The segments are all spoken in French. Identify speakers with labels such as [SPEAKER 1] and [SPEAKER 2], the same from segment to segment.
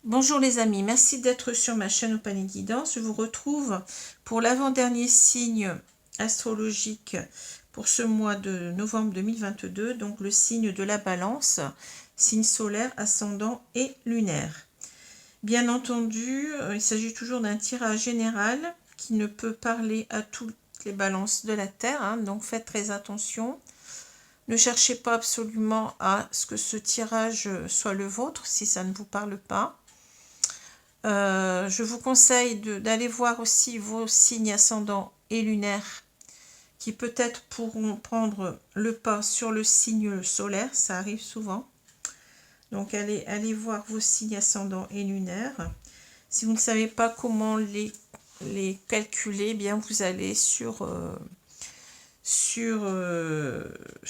[SPEAKER 1] Bonjour les amis, merci d'être sur ma chaîne Opanie Guidance. Je vous retrouve pour l'avant-dernier signe astrologique pour ce mois de novembre 2022, donc le signe de la Balance, signe solaire, ascendant et lunaire. Bien entendu, il s'agit toujours d'un tirage général qui ne peut parler à toutes les balances de la Terre, donc faites très attention. Ne cherchez pas absolument à ce que ce tirage soit le vôtre si ça ne vous parle pas. Je vous conseille d'aller voir aussi vos signes ascendants et lunaires qui peut-être pourront prendre le pas sur le signe solaire, ça arrive souvent. Donc allez voir vos signes ascendants et lunaires. Si vous ne savez pas comment les calculer, eh bien vous allez sur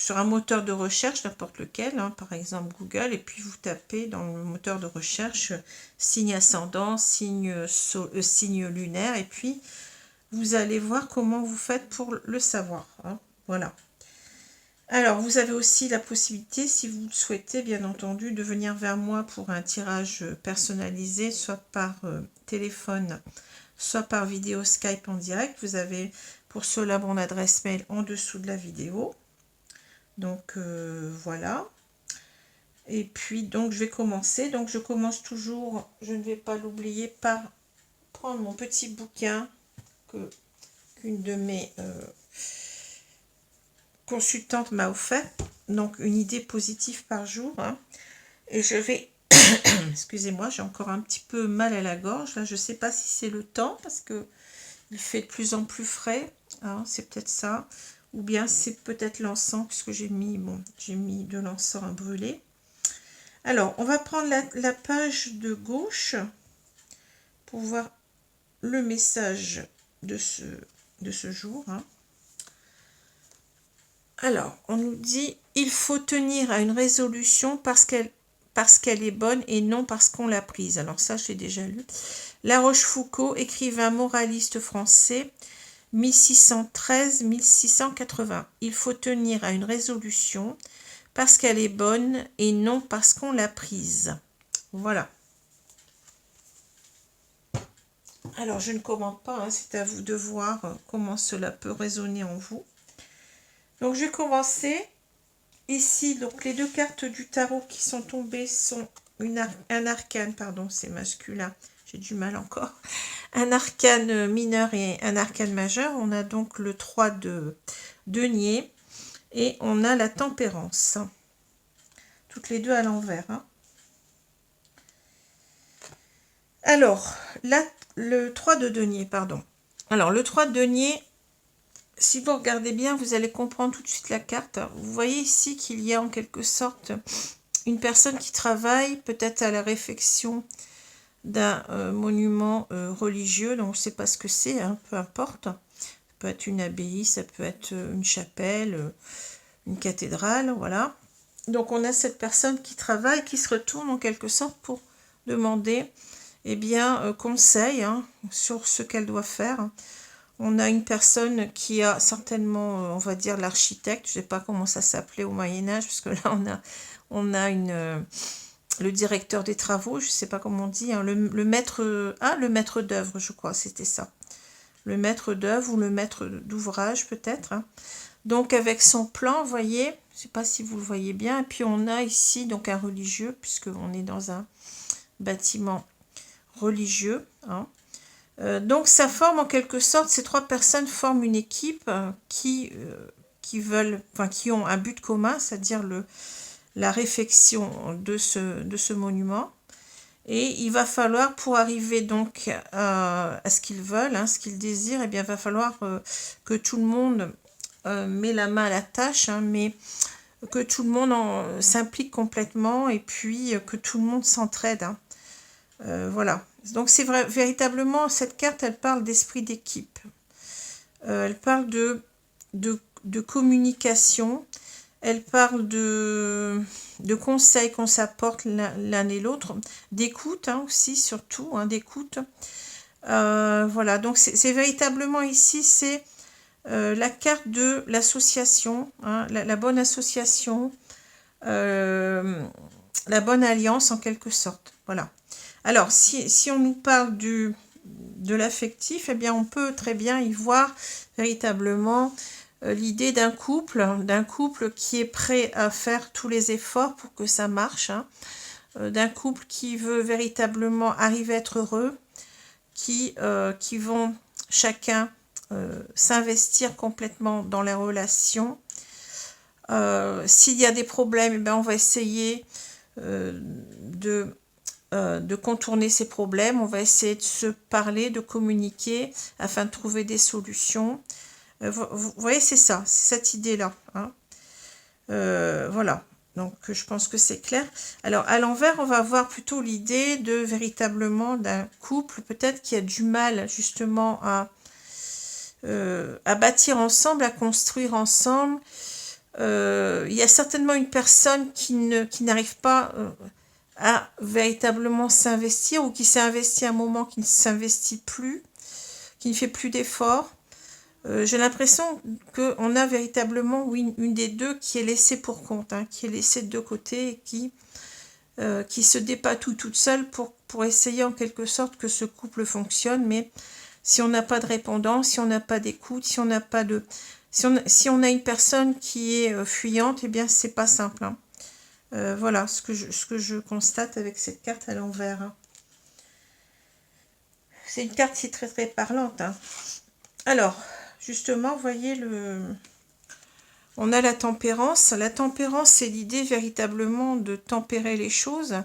[SPEAKER 1] un moteur de recherche, n'importe lequel, par exemple Google, et puis vous tapez dans le moteur de recherche signe ascendant, signe lunaire, et puis vous allez voir comment vous faites pour le savoir. Voilà. Alors, vous avez aussi la possibilité, si vous le souhaitez, bien entendu, de venir vers moi pour un tirage personnalisé, soit par téléphone, soit par vidéo Skype en direct. Vous avez pour cela mon adresse mail en dessous de la vidéo. Donc voilà. Et puis donc je vais commencer. Donc je commence toujours, je ne vais pas l'oublier, par prendre mon petit bouquin qu'une de mes consultantes m'a offert. Donc une idée positive par jour. Et je vais excusez-moi, j'ai encore un petit peu mal à la gorge. Là, je ne sais pas si c'est le temps parce que il fait de plus en plus frais. C'est peut-être ça. Ou bien c'est peut-être l'encens puisque j'ai mis de l'encens à brûler. Alors, on va prendre la page de gauche pour voir le message de ce jour. Alors, on nous dit « Il faut tenir à une résolution parce qu'elle est bonne et non parce qu'on l'a prise. » Alors ça, je l'ai déjà lu. La Rochefoucauld, écrivain moraliste français, 1613-1680. Il faut tenir à une résolution parce qu'elle est bonne et non parce qu'on l'a prise. Voilà. Alors, je ne commente pas, c'est à vous de voir comment cela peut résonner en vous. Donc, je vais commencer. Ici, donc les deux cartes du tarot qui sont tombées sont un arcane, pardon, c'est masculin, j'ai du mal encore. Un arcane mineur et un arcane majeur. On a donc le 3 de denier et on a la tempérance. Toutes les deux à l'envers. Alors, le 3 de denier, pardon. Alors, le 3 de denier, si vous regardez bien, vous allez comprendre tout de suite la carte. Vous voyez ici qu'il y a en quelque sorte une personne qui travaille peut-être à la réfection d'un monument religieux, donc on ne sait pas ce que c'est, peu importe. Ça peut être une abbaye, ça peut être une chapelle, une cathédrale, voilà. Donc on a cette personne qui travaille, qui se retourne en quelque sorte pour demander conseil sur ce qu'elle doit faire. On a une personne qui a certainement, on va dire l'architecte, je ne sais pas comment ça s'appelait au Moyen-Âge, parce que là on a le directeur des travaux, je ne sais pas comment on dit, le maître d'œuvre, je crois, c'était ça. Le maître d'œuvre ou le maître d'ouvrage peut-être. Donc avec son plan, vous voyez, je ne sais pas si vous le voyez bien, et puis on a ici donc un religieux, puisqu'on est dans un bâtiment religieux. Donc ça forme en quelque sorte, ces trois personnes forment une équipe qui ont un but commun, c'est-à-dire la réfection de ce monument. Et il va falloir, pour arriver donc à ce qu'ils veulent, ce qu'ils désirent, il va falloir que tout le monde met la main à la tâche, mais que tout le monde s'implique complètement et puis que tout le monde s'entraide. Voilà. Donc c'est vrai, véritablement, cette carte, elle parle d'esprit d'équipe. Elle parle de communication. Elle parle de conseils qu'on s'apporte l'un et l'autre, d'écoute aussi, surtout, d'écoute. Voilà, donc c'est véritablement ici, c'est la carte de l'association, la bonne association, la bonne alliance en quelque sorte. Voilà. Alors, si on nous parle de l'affectif, eh bien, on peut très bien y voir véritablement l'idée d'un couple qui est prêt à faire tous les efforts pour que ça marche, hein, d'un couple qui veut véritablement arriver à être heureux, qui vont chacun s'investir complètement dans les relations. S'il y a des problèmes, eh bien, on va essayer de contourner ces problèmes, on va essayer de se parler, de communiquer afin de trouver des solutions. Vous voyez, c'est ça, c'est cette idée-là, hein. Voilà, donc je pense que c'est clair. Alors à l'envers, on va avoir plutôt l'idée de véritablement d'un couple peut-être qui a du mal justement à bâtir ensemble, à construire ensemble. Il y a certainement une personne qui n'arrive pas à véritablement s'investir, ou qui s'est investi à un moment qui ne s'investit plus, qui ne fait plus d'efforts. J'ai l'impression qu'on a véritablement, oui, une des deux qui est laissée pour compte, hein, qui est laissée de deux côtés et qui se dépatoue toute seule pour essayer en quelque sorte que ce couple fonctionne. Mais si on n'a pas de répondant, si on n'a pas d'écoute, si on n'a pas de... Si on a une personne qui est fuyante, eh bien c'est pas simple, hein. Voilà ce que je constate avec cette carte à l'envers, hein. C'est une carte qui est très très parlante, hein. Alors, justement, vous voyez, on a la tempérance. La tempérance, c'est l'idée véritablement de tempérer les choses.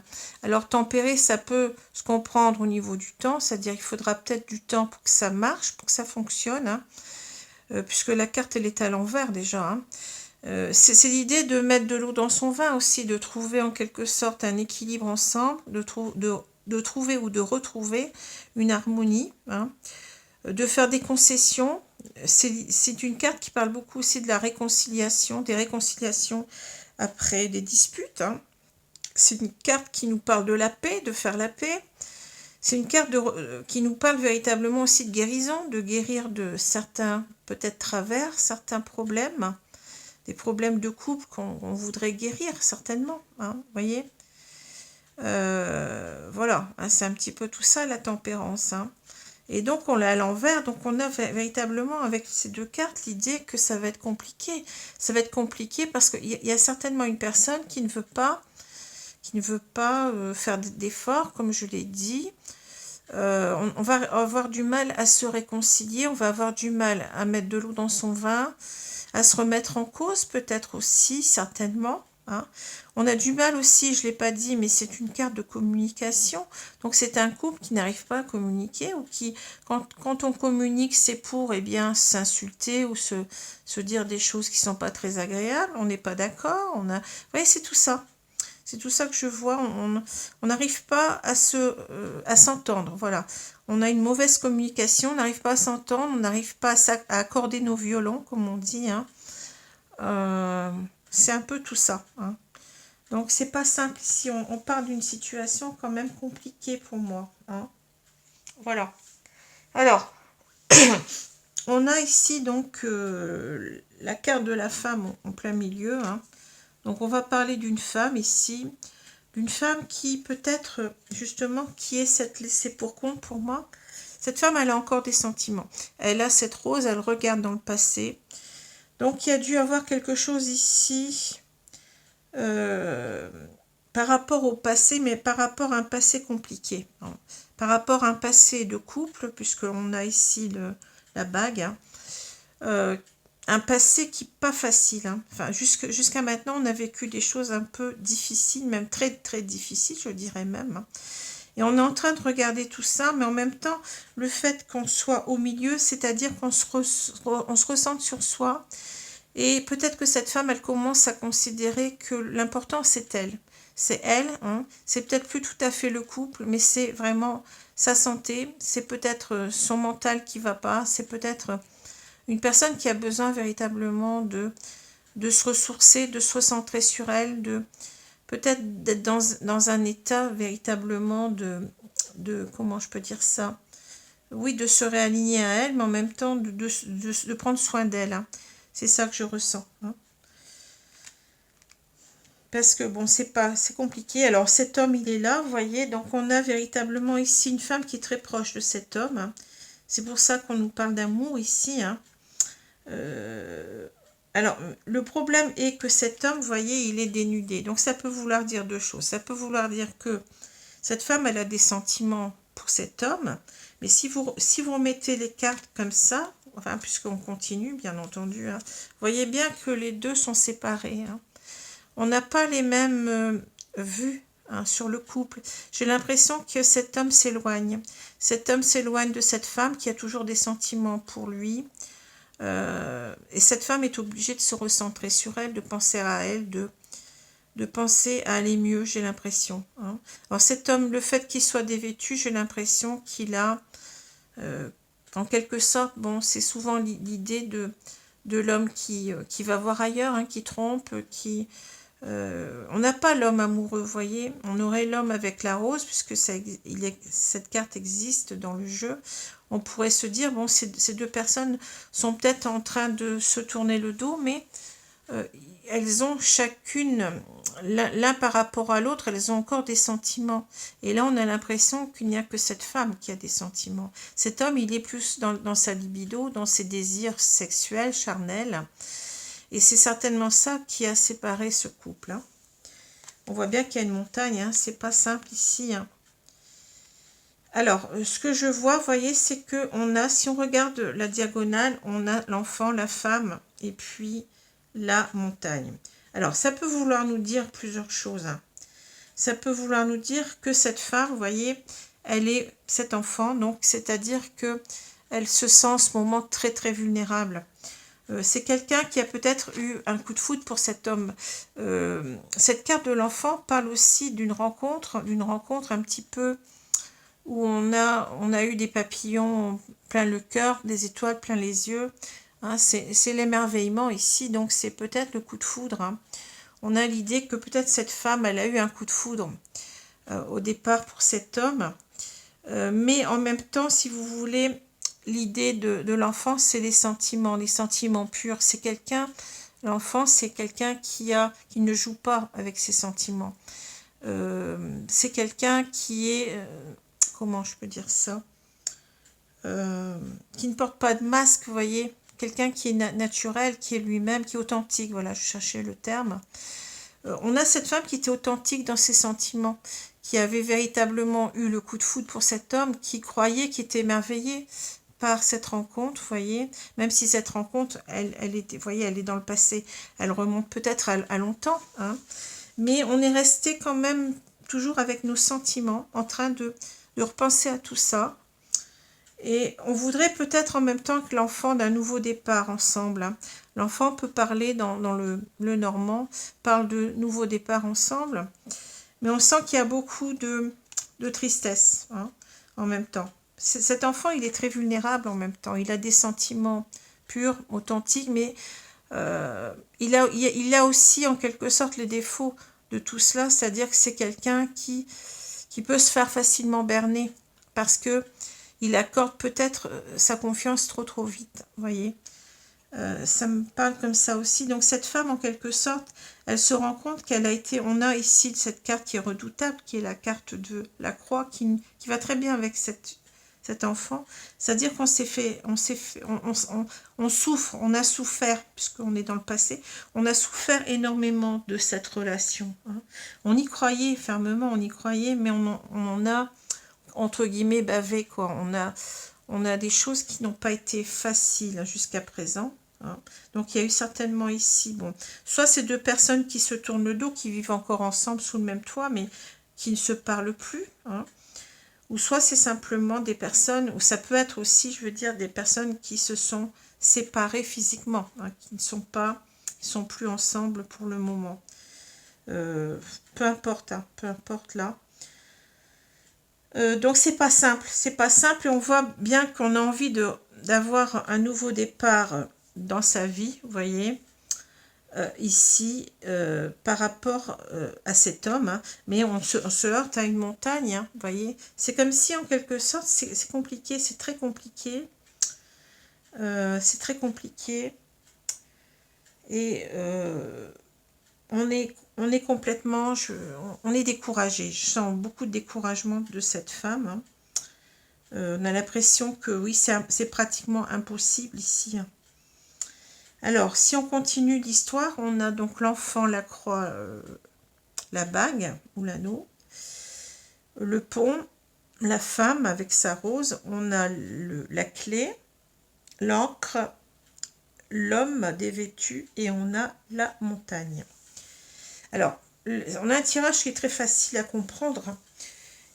[SPEAKER 1] Alors, tempérer, ça peut se comprendre au niveau du temps, c'est-à-dire qu'il faudra peut-être du temps pour que ça marche, pour que ça fonctionne, hein, puisque la carte, elle est à l'envers déjà, hein. C'est l'idée de mettre de l'eau dans son vin aussi, de trouver en quelque sorte un équilibre ensemble, de trouver ou de retrouver une harmonie, hein, de faire des concessions. C'est une carte qui parle beaucoup aussi de la réconciliation, des réconciliations après des disputes, hein. C'est une carte qui nous parle de la paix, de faire la paix. C'est une carte qui nous parle véritablement aussi de guérison, de guérir de certains peut-être travers, certains problèmes, des problèmes de couple qu'on voudrait guérir certainement, hein, vous voyez. Voilà, hein, c'est un petit peu tout ça, la tempérance, hein. Et donc on l'a à l'envers, donc on a véritablement avec ces deux cartes l'idée que ça va être compliqué. Ça va être compliqué parce qu'il y a certainement une personne qui ne veut pas faire d'efforts, comme je l'ai dit. On va avoir du mal à se réconcilier, on va avoir du mal à mettre de l'eau dans son vin, à se remettre en cause peut-être aussi, certainement, hein. On a du mal aussi, je ne l'ai pas dit, mais c'est une carte de communication. Donc c'est un couple qui n'arrive pas à communiquer, ou qui, quand on communique, c'est pour, eh bien, s'insulter ou se dire des choses qui ne sont pas très agréables. On n'est pas d'accord. Vous voyez, c'est tout ça. C'est tout ça que je vois. On n'arrive pas à s'entendre. Voilà. On a une mauvaise communication, on n'arrive pas à s'entendre, on n'arrive pas à accorder nos violons, comme on dit, hein. C'est un peu tout ça, hein. Donc, c'est pas simple ici. On parle d'une situation quand même compliquée pour moi, hein. Voilà. Alors, on a ici donc la carte de la femme en plein milieu, hein. Donc, on va parler d'une femme ici. D'une femme qui peut-être, justement, qui est cette laissée pour compte pour moi. Cette femme, elle a encore des sentiments. Elle a cette rose, elle regarde dans le passé. Donc, il y a dû avoir quelque chose ici par rapport au passé, mais par rapport à un passé compliqué, hein. Par rapport à un passé de couple, puisqu'on a ici la bague, hein. Un passé qui n'est pas facile, hein. Enfin, jusqu'à maintenant, on a vécu des choses un peu difficiles, même très, très difficiles, je dirais même, hein. Et on est en train de regarder tout ça, mais en même temps, le fait qu'on soit au milieu, c'est-à-dire qu'on se ressente sur soi. Et peut-être que cette femme, elle commence à considérer que l'important, c'est elle. C'est elle, hein. C'est peut-être plus tout à fait le couple, mais c'est vraiment sa santé. C'est peut-être son mental qui ne va pas. C'est peut-être une personne qui a besoin véritablement de se ressourcer, de se recentrer sur elle, peut-être d'être dans un état véritablement comment je peux dire ça, oui, de se réaligner à elle, mais en même temps de prendre soin d'elle, hein. C'est ça que je ressens, hein. parce que bon, c'est compliqué. Alors cet homme, il est là, vous voyez, donc on a véritablement ici une femme qui est très proche de cet homme, hein. C'est pour ça qu'on nous parle d'amour ici, hein. Alors, le problème est que cet homme, vous voyez, il est dénudé. Donc ça peut vouloir dire deux choses. Ça peut vouloir dire que cette femme, elle a des sentiments pour cet homme, mais si vous remettez les cartes comme ça, enfin, puisqu'on continue, bien entendu, hein, vous voyez bien que les deux sont séparés, hein. On n'a pas les mêmes vues, hein, sur le couple. J'ai l'impression que cet homme s'éloigne. Cet homme s'éloigne de cette femme qui a toujours des sentiments pour lui. Et cette femme est obligée de se recentrer sur elle, de penser à elle, de penser à aller mieux, j'ai l'impression, hein. Alors cet homme, le fait qu'il soit dévêtu, j'ai l'impression qu'il a, en quelque sorte, bon, c'est souvent l'idée de l'homme qui va voir ailleurs, hein, qui trompe, qui... on n'a pas l'homme amoureux, vous voyez. On aurait l'homme avec la rose, puisque cette carte existe dans le jeu. On pourrait se dire, bon, ces deux personnes sont peut-être en train de se tourner le dos, mais elles ont chacune, l'un par rapport à l'autre, elles ont encore des sentiments. Et là, on a l'impression qu'il n'y a que cette femme qui a des sentiments. Cet homme, il est plus dans sa libido, dans ses désirs sexuels, charnels. Et c'est certainement ça qui a séparé ce couple, hein. On voit bien qu'il y a une montagne, hein. C'est pas simple ici, hein. Alors, ce que je vois, vous voyez, c'est que on a, si on regarde la diagonale, on a l'enfant, la femme, et puis la montagne. Alors, ça peut vouloir nous dire plusieurs choses, hein. Ça peut vouloir nous dire que cette femme, vous voyez, elle est cet enfant, donc c'est-à-dire que elle se sent en ce moment très très vulnérable. C'est quelqu'un qui a peut-être eu un coup de foudre pour cet homme. Cette carte de l'enfant parle aussi d'une rencontre un petit peu où on a eu des papillons plein le cœur, des étoiles plein les yeux, hein. C'est l'émerveillement ici, donc c'est peut-être le coup de foudre, hein. On a l'idée que peut-être cette femme, elle a eu un coup de foudre au départ pour cet homme, mais en même temps, si vous voulez, l'idée de l'enfant, c'est les sentiments purs. C'est quelqu'un, l'enfant, c'est quelqu'un qui ne joue pas avec ses sentiments. C'est quelqu'un qui est, comment je peux dire ça, qui ne porte pas de masque, vous voyez, quelqu'un qui est naturel, qui est lui-même, qui est authentique, voilà, je cherchais le terme. On a cette femme qui était authentique dans ses sentiments, qui avait véritablement eu le coup de foudre pour cet homme, qui croyait, qui était émerveillée par cette rencontre, vous voyez, même si cette rencontre, elle était, vous voyez, elle est dans le passé, elle remonte peut-être à longtemps, hein, mais on est resté quand même toujours avec nos sentiments, en train de repenser à tout ça, et on voudrait peut-être en même temps que l'enfant d'un nouveau départ ensemble, hein. L'enfant peut parler dans le normand, parle de nouveau départ ensemble, mais on sent qu'il y a beaucoup de tristesse, hein, en même temps. Cet enfant, il est très vulnérable en même temps. Il a des sentiments purs, authentiques, mais il a aussi en quelque sorte les défauts de tout cela, c'est-à-dire que c'est quelqu'un qui peut se faire facilement berner parce que il accorde peut-être sa confiance trop vite, vous voyez. Ça me parle comme ça aussi. Donc cette femme, en quelque sorte, elle se rend compte qu'elle a été... On a ici cette carte qui est redoutable, qui est la carte de la croix, qui va très bien avec cet enfant. C'est-à-dire qu'on on souffre, on a souffert, puisqu'on est dans le passé, on a souffert énormément de cette relation, hein. On y croyait fermement, on y croyait, mais on a, entre guillemets, bavé, quoi. On a des choses qui n'ont pas été faciles jusqu'à présent, hein. Donc il y a eu certainement ici, bon, soit ces deux personnes qui se tournent le dos, qui vivent encore ensemble sous le même toit, mais qui ne se parlent plus, hein. Ou soit c'est simplement des personnes, ou ça peut être aussi, je veux dire, des personnes qui se sont séparées physiquement, hein, qui ne sont pas, qui sont plus ensemble pour le moment. Peu importe, hein, peu importe là. Donc c'est pas simple et on voit bien qu'on a envie d'avoir un nouveau départ dans sa vie, vous voyez, ici, par rapport à cet homme, hein, mais on se heurte à une montagne, hein, vous voyez, c'est comme si en quelque sorte, c'est compliqué, c'est très compliqué, et on est on est complètement, on est découragé. Je sens beaucoup de découragement de cette femme. Hein. On a l'impression que oui, c'est pratiquement impossible ici. Hein. Alors, si on continue l'histoire, on a donc l'enfant, la croix, la bague ou l'anneau, le pont, la femme avec sa rose, on a la clé, l'encre, l'homme dévêtu et on a la montagne. Alors, on a un tirage qui est très facile à comprendre.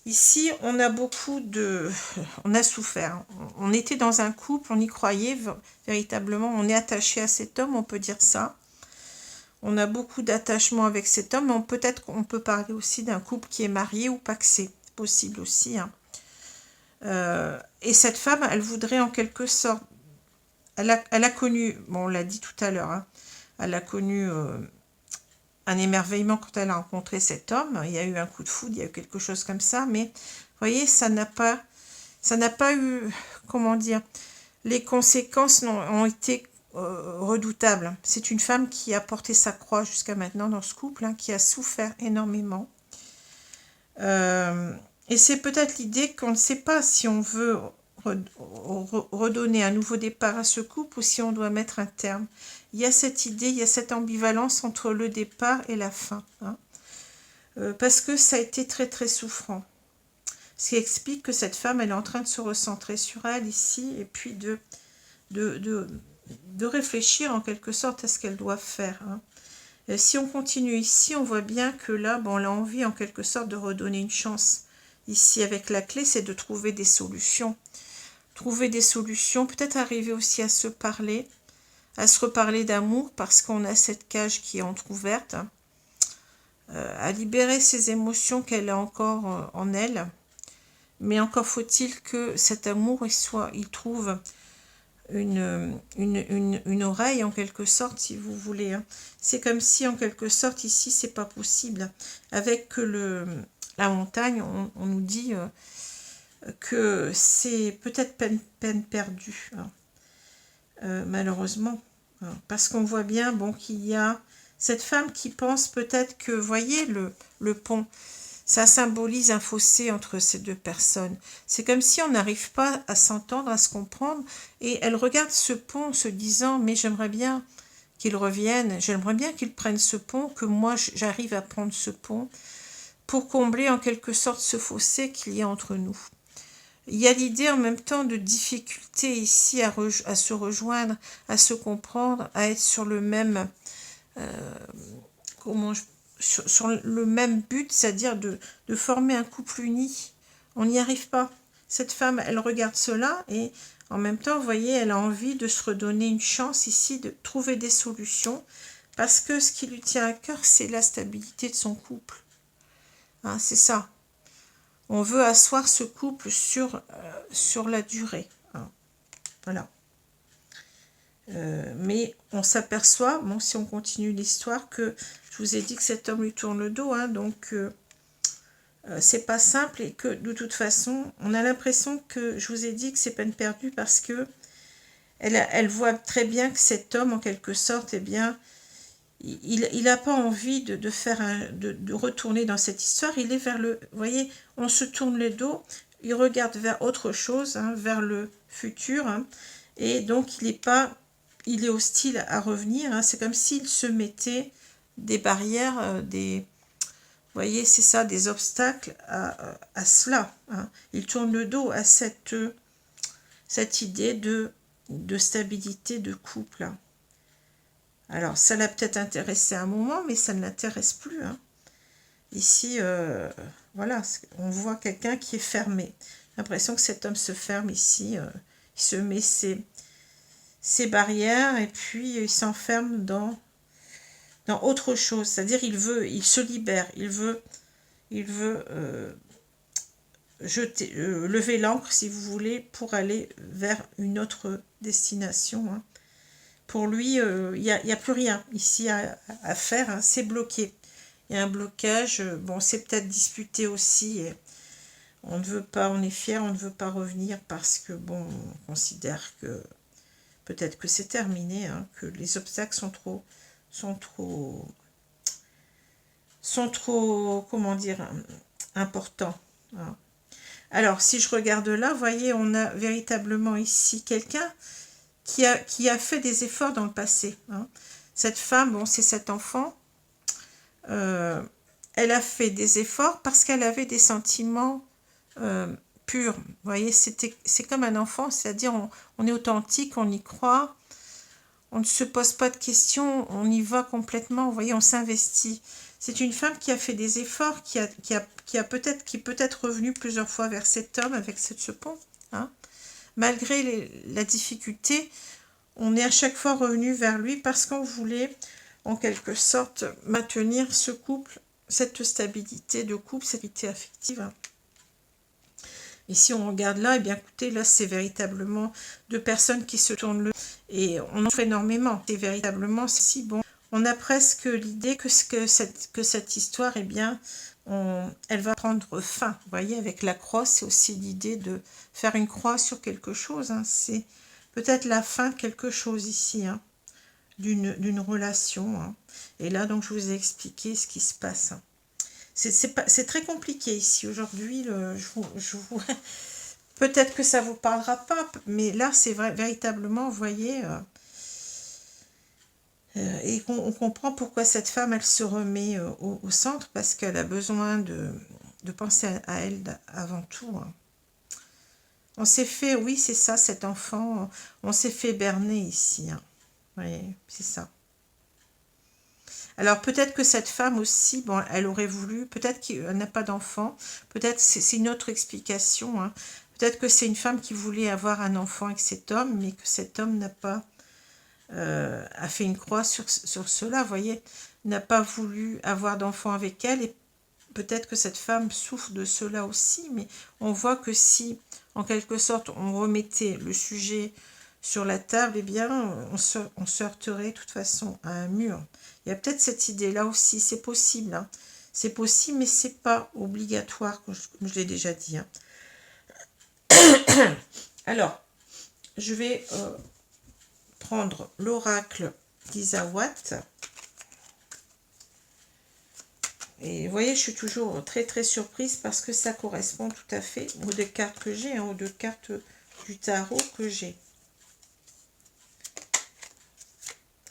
[SPEAKER 1] Ici, on a beaucoup de... On a souffert. On était dans un couple, on y croyait véritablement. On est attaché à cet homme, on peut dire ça. On a beaucoup d'attachement avec cet homme. Peut-être qu'on peut parler aussi d'un couple qui est marié ou pacsé. C'est possible aussi. Hein. Et cette femme, elle voudrait en quelque sorte... Elle a connu... Bon, on l'a dit tout à l'heure. Hein, elle a connu... un émerveillement quand elle a rencontré cet homme. Il y a eu un coup de foudre, il y a eu quelque chose comme ça, mais vous voyez, ça n'a pas eu, comment dire, les conséquences ont été redoutables. C'est une femme qui a porté sa croix jusqu'à maintenant dans ce couple, hein, qui a souffert énormément. Et c'est peut-être l'idée qu'on ne sait pas si on veut redonner un nouveau départ à ce couple ou si on doit mettre un terme. Il y a cette idée, il y a cette ambivalence entre le départ et la fin. Hein. Parce que ça a été très très souffrant. Ce qui explique que cette femme, elle est en train de se recentrer sur elle ici et puis de réfléchir en quelque sorte à ce qu'elle doit faire. Hein. Et si on continue ici, on voit bien que là, bon, elle a envie en quelque sorte de redonner une chance. Ici, avec la clé, c'est de trouver des solutions. Trouver des solutions, peut-être arriver aussi à se parler, à se reparler d'amour parce qu'on a cette cage qui est entrouverte, à libérer ces émotions qu'elle a encore en elle. Mais encore faut-il que cet amour, il trouve une oreille en quelque sorte, si vous voulez. Hein. C'est comme si en quelque sorte ici, c'est pas possible. Avec la montagne, on nous dit que c'est peut-être peine perdue. Hein. Malheureusement, parce qu'on voit bien bon, qu'il y a cette femme qui pense peut-être que, voyez le pont, ça symbolise un fossé entre ces deux personnes. C'est comme si on n'arrive pas à s'entendre, à se comprendre, et elle regarde ce pont en se disant, mais j'aimerais bien qu'il revienne, j'aimerais bien qu'il prenne ce pont, que moi j'arrive à prendre ce pont, pour combler en quelque sorte ce fossé qu'il y a entre nous. Il y a l'idée en même temps de difficulté ici à se rejoindre, à se comprendre, à être sur le même, sur le même but, c'est-à-dire de former un couple uni. On n'y arrive pas. Cette femme, elle regarde cela et en même temps, vous voyez, elle a envie de se redonner une chance ici, de trouver des solutions, parce que ce qui lui tient à cœur, c'est la stabilité de son couple. Hein, c'est ça. On veut asseoir ce couple sur la durée. Hein. Voilà. Mais on s'aperçoit, bon, si on continue l'histoire, que je vous ai dit que cet homme lui tourne le dos, hein, donc c'est pas simple et que de toute façon, on a l'impression que je vous ai dit que c'est peine perdue parce que elle voit très bien que cet homme, en quelque sorte, eh bien, il n'a pas envie de retourner dans cette histoire. Il est vers le... Vous voyez, on se tourne le dos, il regarde vers autre chose, hein, vers le futur. Hein, et donc, il est hostile à revenir. Hein, c'est comme s'il se mettait des barrières, vous voyez, c'est ça, des obstacles à cela. Hein. Il tourne le dos à cette idée de stabilité de couple. Hein. Alors, ça l'a peut-être intéressé à un moment, mais ça ne l'intéresse plus. Hein. Ici, voilà, on voit quelqu'un qui est fermé. J'ai l'impression que cet homme se ferme ici. Il se met ses barrières et puis il s'enferme dans autre chose. C'est-à-dire, il se libère. Il veut lever l'ancre, si vous voulez, pour aller vers une autre destination. Hein. Pour lui, il n'y a plus rien ici à faire, hein, c'est bloqué. Il y a un blocage, bon, c'est peut-être disputé aussi. Et on ne veut pas, on est fier, on ne veut pas revenir parce que, bon, on considère que peut-être que c'est terminé, hein, que les obstacles sont trop sont trop, comment dire, importants. Voilà. Alors, si je regarde là, vous voyez, on a véritablement ici quelqu'un qui a fait des efforts dans le passé. Hein. Cette femme, bon, c'est cet enfant, elle a fait des efforts parce qu'elle avait des sentiments purs. Vous voyez, c'est comme un enfant, c'est-à-dire on est authentique, on y croit, on ne se pose pas de questions, on y va complètement, vous voyez, on s'investit. C'est une femme qui a fait des efforts, qui peut être revenue plusieurs fois vers cet homme avec ce pont. Hein. Malgré la difficulté, on est à chaque fois revenu vers lui parce qu'on voulait, en quelque sorte, maintenir ce couple, cette stabilité de couple, cette stabilité affective. Et si on regarde là, eh bien écoutez, là c'est véritablement deux personnes qui se tournent le dos et on en fait énormément. C'est véritablement si bon. On a presque l'idée que cette histoire, eh bien, elle va prendre fin. Vous voyez, avec la croix, c'est aussi l'idée de faire une croix sur quelque chose. Hein. C'est peut-être la fin de quelque chose ici, hein, d'une relation. Hein. Et là, donc, je vous ai expliqué ce qui se passe. Hein. C'est très compliqué ici aujourd'hui. Peut-être que ça vous parlera pas, mais là, c'est véritablement, vous voyez, et on comprend pourquoi cette femme, elle se remet au centre, parce qu'elle a besoin de penser à elle avant tout. Hein. On s'est fait, oui, c'est ça, cet enfant, on s'est fait berner ici. Hein. Oui, c'est ça. Alors peut-être que cette femme aussi, bon, elle aurait voulu, peut-être qu'elle n'a pas d'enfant, peut-être c'est une autre explication, hein. Peut-être que c'est une femme qui voulait avoir un enfant avec cet homme, mais que cet homme n'a pas, a fait une croix sur cela, vous voyez, n'a pas voulu avoir d'enfant avec elle, et peut-être que cette femme souffre de cela aussi, mais on voit que si, en quelque sorte, on remettait le sujet sur la table, eh bien, on se heurterait de toute façon à un mur. Il y a peut-être cette idée-là aussi, c'est possible. Hein. C'est possible, mais c'est pas obligatoire, comme je l'ai déjà dit. Hein. Alors, je vais prendre l'oracle d'Isa Watt. Et vous voyez, je suis toujours très très surprise parce que ça correspond tout à fait aux deux cartes que j'ai, hein, aux deux cartes du tarot que j'ai.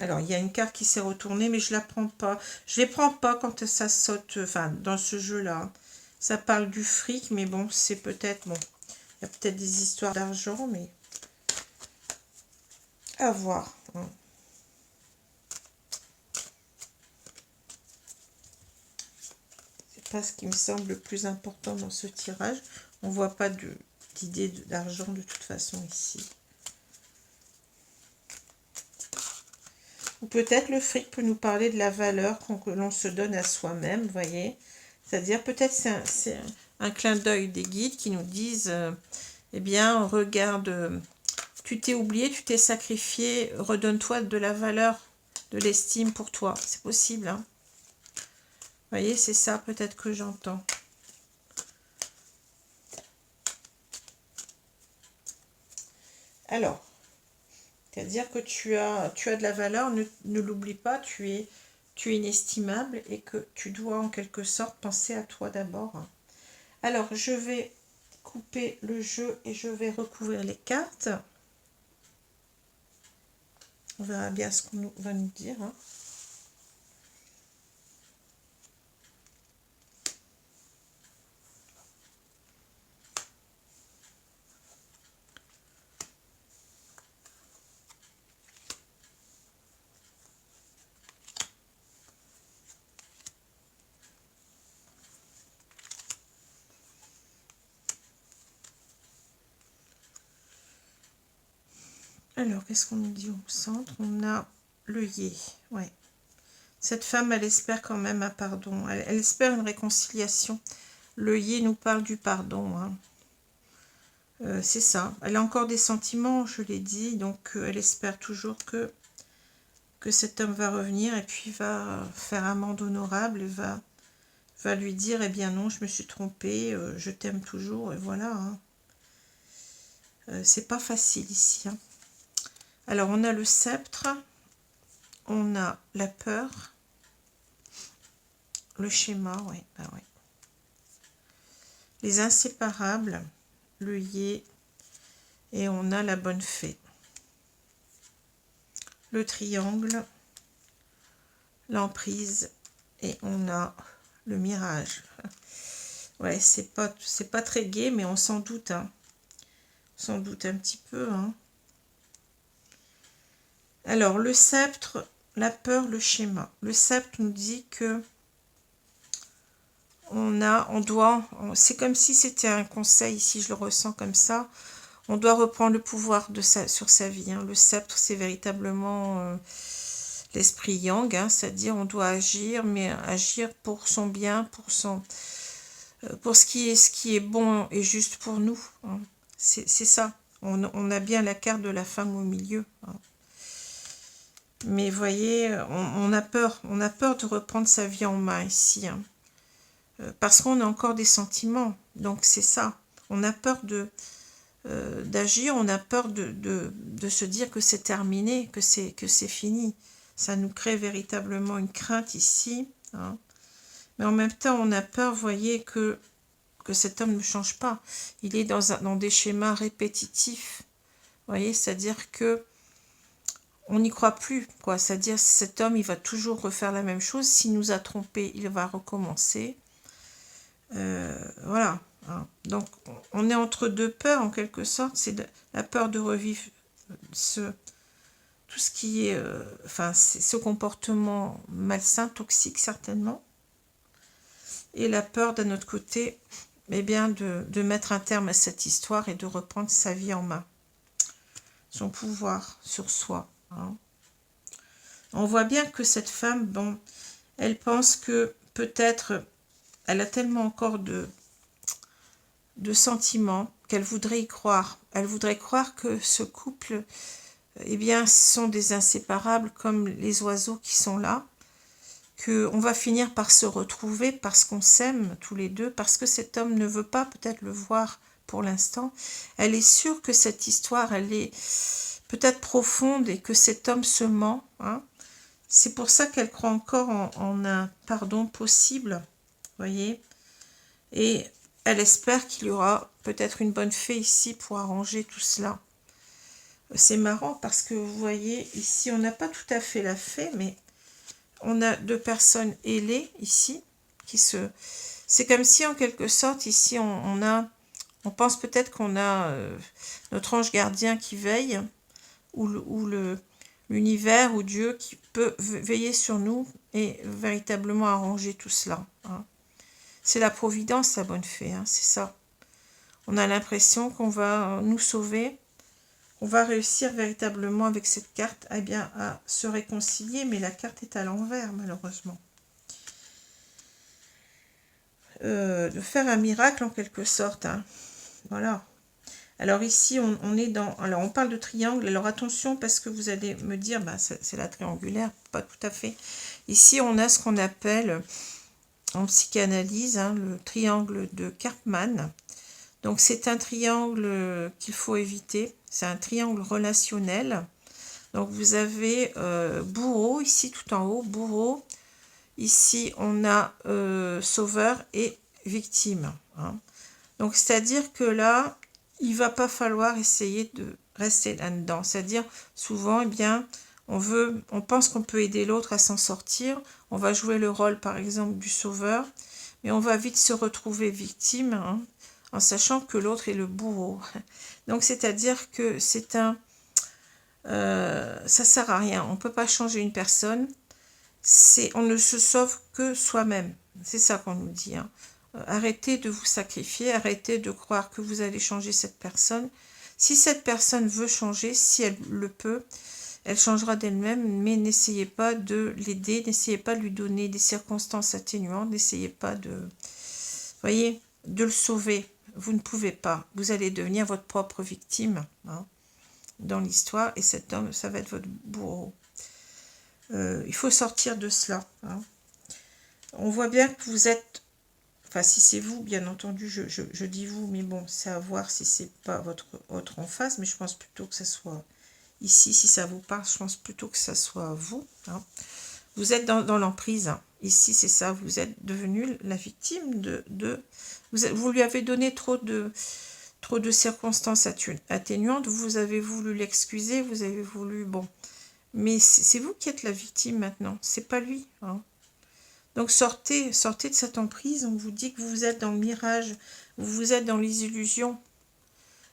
[SPEAKER 1] Alors, il y a une carte qui s'est retournée, mais je la prends pas. Je les prends pas quand ça saute, enfin, dans ce jeu-là. Ça parle du fric, mais bon, c'est peut-être, bon, il y a peut-être des histoires d'argent, mais à voir. Hein. C'est pas ce qui me semble le plus important dans ce tirage. On voit pas d'idée d'argent de toute façon ici. Ou peut-être le fric peut nous parler de la valeur que l'on se donne à soi-même, vous voyez. C'est-à-dire peut-être c'est un clin d'œil des guides qui nous disent, eh bien, regarde, tu t'es oublié, tu t'es sacrifié, redonne-toi de la valeur, de l'estime pour toi. C'est possible, hein. Vous voyez, c'est ça peut-être que j'entends. Alors, c'est-à-dire que tu as de la valeur, ne l'oublie pas, tu es inestimable et que tu dois en quelque sorte penser à toi d'abord. Alors, je vais couper le jeu et je vais recouvrir les cartes. On verra bien ce qu'on va nous dire. Hein. Alors, qu'est-ce qu'on nous dit au centre? On a le yé. Ouais. Cette femme, elle espère quand même un pardon. Elle espère une réconciliation. Le yé nous parle du pardon. Hein. C'est ça. Elle a encore des sentiments, je l'ai dit. Donc, elle espère toujours que cet homme va revenir et puis va faire amende honorable et va lui dire, eh bien non, je me suis trompée, je t'aime toujours. Et voilà. Hein. C'est pas facile ici. Hein. Alors, on a le sceptre, on a la peur, le schéma, oui, bah ouais. Les inséparables, le yé, et on a la bonne fée. Le triangle, l'emprise, et on a le mirage. Ouais, c'est pas très gai, mais on s'en doute, hein. On s'en doute un petit peu, hein. Alors, le sceptre, la peur, le schéma. Le sceptre nous dit que c'est comme si c'était un conseil, ici je le ressens comme ça, on doit reprendre le pouvoir sur sa vie, hein. Le sceptre, c'est véritablement l'esprit yang, hein, c'est-à-dire on doit agir, mais agir pour son bien, pour ce qui est bon et juste pour nous, hein. C'est ça, on a bien la carte de la femme au milieu, hein. Mais voyez, on a peur de reprendre sa vie en main ici, hein. Parce qu'on a encore des sentiments, donc c'est ça. On a peur d'agir, on a peur de se dire que c'est terminé, que c'est fini. Ça nous crée véritablement une crainte ici, hein. Mais en même temps, on a peur, voyez, que cet homme ne change pas. Il est dans des schémas répétitifs, voyez, c'est-à-dire que on n'y croit plus, quoi. C'est-à-dire cet homme, il va toujours refaire la même chose. S'il nous a trompés, il va recommencer. Voilà, hein. Donc on est entre deux peurs en quelque sorte. C'est la peur de revivre tout ce qui est enfin ce comportement malsain, toxique certainement, et la peur d'un autre côté, eh bien de mettre un terme à cette histoire et de reprendre sa vie en main, son pouvoir sur soi, hein. On voit bien que cette femme, bon, elle pense que peut-être elle a tellement encore de sentiments qu'elle voudrait y croire. Elle voudrait croire que ce couple, eh bien, sont des inséparables comme les oiseaux qui sont là, qu'on va finir par se retrouver parce qu'on s'aime tous les deux, parce que cet homme ne veut pas peut-être le voir pour l'instant. Elle est sûre que cette histoire, elle est peut-être profonde et que cet homme se ment, hein. C'est pour ça qu'elle croit encore en un pardon possible, voyez. Et elle espère qu'il y aura peut-être une bonne fée ici pour arranger tout cela. C'est marrant parce que vous voyez, ici, on n'a pas tout à fait la fée, mais on a deux personnes ailées ici. C'est comme si, en quelque sorte, ici, on pense peut-être qu'on a notre ange gardien qui veille, ou l'univers, ou Dieu qui peut veiller sur nous et véritablement arranger tout cela, hein. C'est la providence, la bonne fée, hein, c'est ça. On a l'impression qu'on va nous sauver, on va réussir véritablement avec cette carte, eh bien, à se réconcilier, mais la carte est à l'envers, malheureusement. De faire un miracle en quelque sorte, hein. Voilà. Alors ici, on est dans... Alors, on parle de triangle. Alors, attention, parce que vous allez me dire, bah, c'est la triangulaire. Pas tout à fait. Ici, on a ce qu'on appelle, en psychanalyse, hein, le triangle de Karpman. Donc, c'est un triangle qu'il faut éviter. C'est un triangle relationnel. Donc, vous avez bourreau, ici, tout en haut, bourreau. Ici, on a sauveur et victime, hein. Donc, c'est-à-dire que là, il va pas falloir essayer de rester là-dedans. C'est-à-dire, souvent, eh bien, on pense qu'on peut aider l'autre à s'en sortir. On va jouer le rôle, par exemple, du sauveur. Mais on va vite se retrouver victime, hein, en sachant que l'autre est le bourreau. Donc, c'est-à-dire que ça sert à rien. On ne peut pas changer une personne. On ne se sauve que soi-même. C'est ça qu'on nous dit, hein. Arrêtez de vous sacrifier, arrêtez de croire que vous allez changer cette personne. Si cette personne veut changer, si elle le peut, elle changera d'elle-même, mais n'essayez pas de l'aider, n'essayez pas de lui donner des circonstances atténuantes, n'essayez pas voyez, de le sauver. Vous ne pouvez pas. Vous allez devenir votre propre victime, hein, dans l'histoire, et cet homme, ça va être votre bourreau. Il faut sortir de cela, hein. On voit bien que vous êtes... Enfin, si c'est vous, bien entendu, je dis vous, mais bon, c'est à voir si c'est pas votre autre en face, mais je pense plutôt que ça soit ici, si ça vous parle, je pense plutôt que ça soit vous, hein. Vous êtes dans l'emprise. Hein. Ici, c'est ça. Vous êtes devenu la victime vous lui avez donné trop de circonstances atténuantes. Vous avez voulu l'excuser. Vous avez voulu... Bon. Mais c'est vous qui êtes la victime maintenant. C'est pas lui. Hein. Donc, sortez de cette emprise. On vous dit que vous êtes dans le mirage. Vous êtes dans les illusions.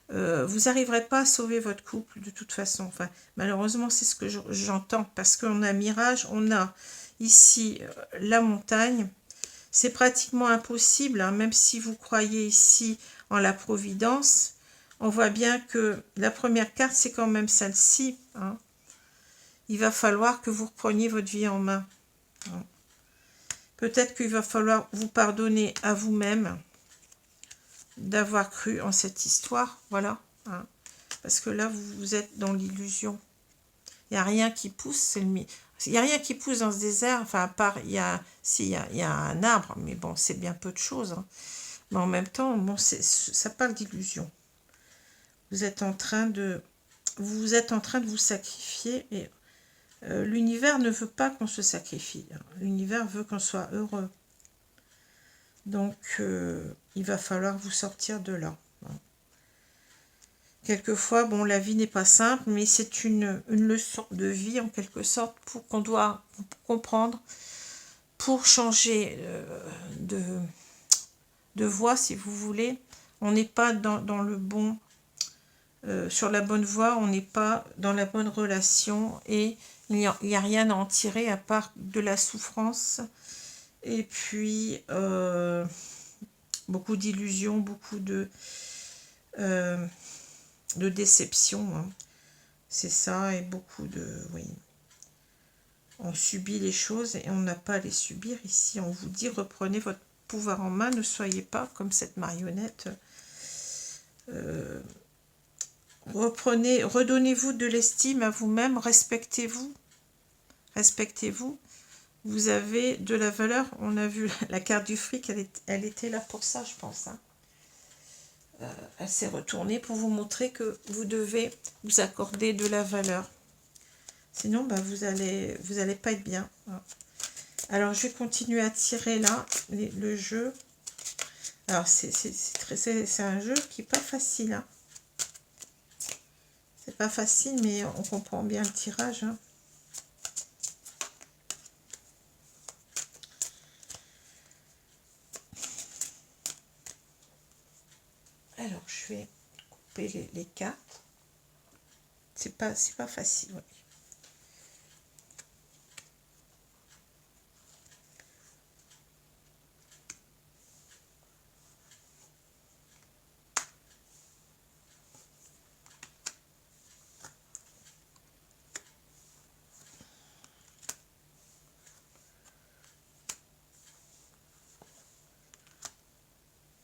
[SPEAKER 1] Vous n'arriverez pas à sauver votre couple de toute façon. Enfin, malheureusement, c'est ce que j'entends. Parce qu'on a mirage, on a ici la montagne. C'est pratiquement impossible, hein, même si vous croyez ici en la providence. On voit bien que la première carte, c'est quand même celle-ci. Hein. Il va falloir que vous repreniez votre vie en main. Hein. Peut-être qu'il va falloir vous pardonner à vous-même d'avoir cru en cette histoire, voilà, hein. Parce que là, vous êtes dans l'illusion. Il n'y a rien qui pousse, il n'y a rien qui pousse dans ce désert, enfin, à part, il y a un arbre, mais bon, c'est bien peu de choses. Hein. Mais en même temps, bon, ça parle d'illusion. Vous êtes en train de vous sacrifier, et l'univers ne veut pas qu'on se sacrifie. Hein. L'univers veut qu'on soit heureux. Donc, il va falloir vous sortir de là. Quelquefois, bon, la vie n'est pas simple, mais c'est une leçon de vie, en quelque sorte, pour qu'on doit comprendre, pour changer de voie, si vous voulez. On n'est pas dans le bon, sur la bonne voie, on n'est pas dans la bonne relation, et il n'y a rien à en tirer à part de la souffrance, et puis beaucoup d'illusions, beaucoup de déception, hein. C'est ça, et beaucoup de... Oui. On subit les choses et on n'a pas à les subir. Ici, on vous dit, reprenez votre pouvoir en main, ne soyez pas comme cette marionnette. Redonnez-vous de l'estime à vous-même, respectez-vous. Respectez-vous. Vous avez de la valeur. On a vu la carte du fric, elle était là pour ça, je pense, hein. Elle s'est retournée pour vous montrer que vous devez vous accorder de la valeur. Sinon, bah, vous allez pas être bien. Alors, je vais continuer à tirer là le jeu. Alors, c'est un jeu qui n'est pas facile. Hein. C'est pas facile, mais on comprend bien le tirage. Hein. Alors, je vais couper les cartes. C'est pas facile, ouais.